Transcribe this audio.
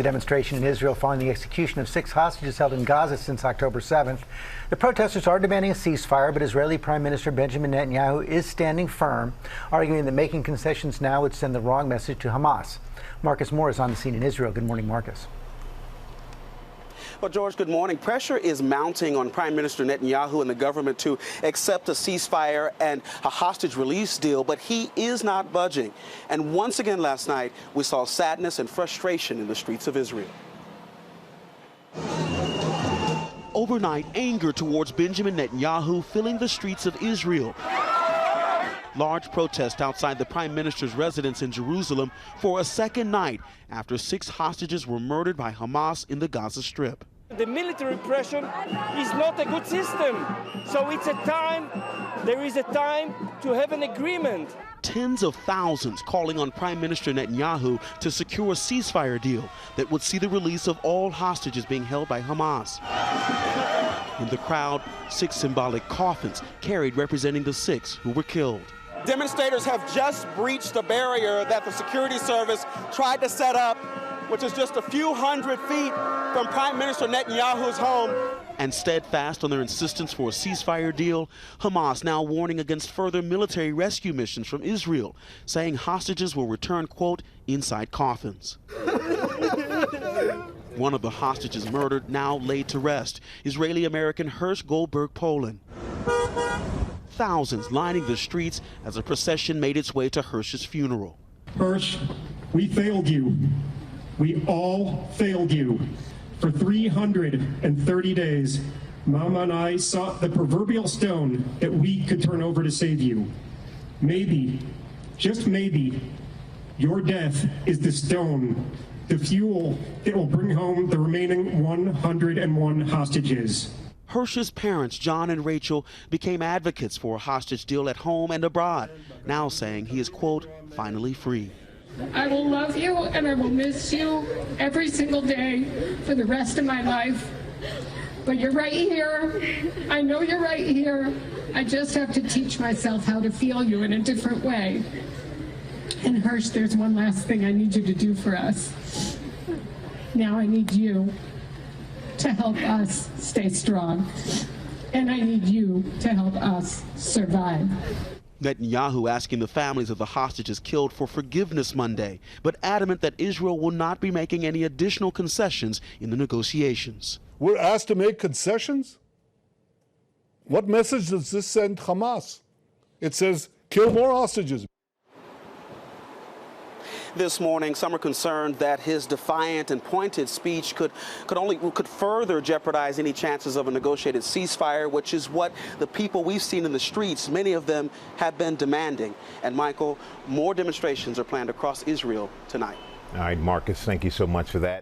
The demonstration in Israel following the execution of 6 hostages held in Gaza since October 7th. The protesters are demanding a ceasefire, but Israeli Prime Minister Benjamin Netanyahu is standing firm, arguing that making concessions now would send the wrong message to Hamas. Marcus Moore is on the scene in Israel. Good morning, Marcus. Well, George, good morning. Pressure is mounting on Prime Minister Netanyahu and the government to accept a ceasefire and a hostage release deal, but he is not budging. And once again last night, we saw sadness and frustration in the streets of Israel. Overnight, anger towards Benjamin Netanyahu filling the streets of Israel. Large protest outside the Prime Minister's residence in Jerusalem for a second night after 6 hostages were murdered by Hamas in the Gaza Strip. The military pressure is not a good system, so there is a time to have an agreement. Tens of thousands calling on Prime Minister Netanyahu to secure a ceasefire deal that would see the release of all hostages being held by Hamas. In the crowd, 6 symbolic coffins carried representing the 6 who were killed. Demonstrators have just breached a barrier that the security service tried to set up, which is just a few hundred feet from Prime Minister Netanyahu's home. And steadfast on their insistence for a ceasefire deal, Hamas now warning against further military rescue missions from Israel, saying hostages will return, quote, inside coffins. One of the hostages murdered, now laid to rest, Israeli-American Hersh Goldberg-Polin. Thousands lining the streets as a procession made its way to Hersh's funeral. Hersh, we failed you. We all failed you. For 330 days, Mama and I sought the proverbial stone that we could turn over to save you. Maybe, just maybe, your death is the stone, the fuel that will bring home the remaining 101 hostages. Hersh's parents, John and Rachel, became advocates for a hostage deal at home and abroad, now saying he is, quote, finally free. I will love you and I will miss you every single day for the rest of my life. But you're right here. I know you're right here. I just have to teach myself how to feel you in a different way. And Hersh, there's one last thing I need you to do for us. Now I need you to help us stay strong. And I need you to help us survive. Netanyahu asking the families of the hostages killed for forgiveness Monday, but adamant that Israel will not be making any additional concessions in the negotiations. We're asked to make concessions? What message does this send Hamas? It says, kill more hostages. This morning, some are concerned that his defiant and pointed speech could further jeopardize any chances of a negotiated ceasefire, which is what the people we've seen in the streets, many of them have been demanding. And Michael, more demonstrations are planned across Israel tonight. All right, Marcus, thank you so much for that.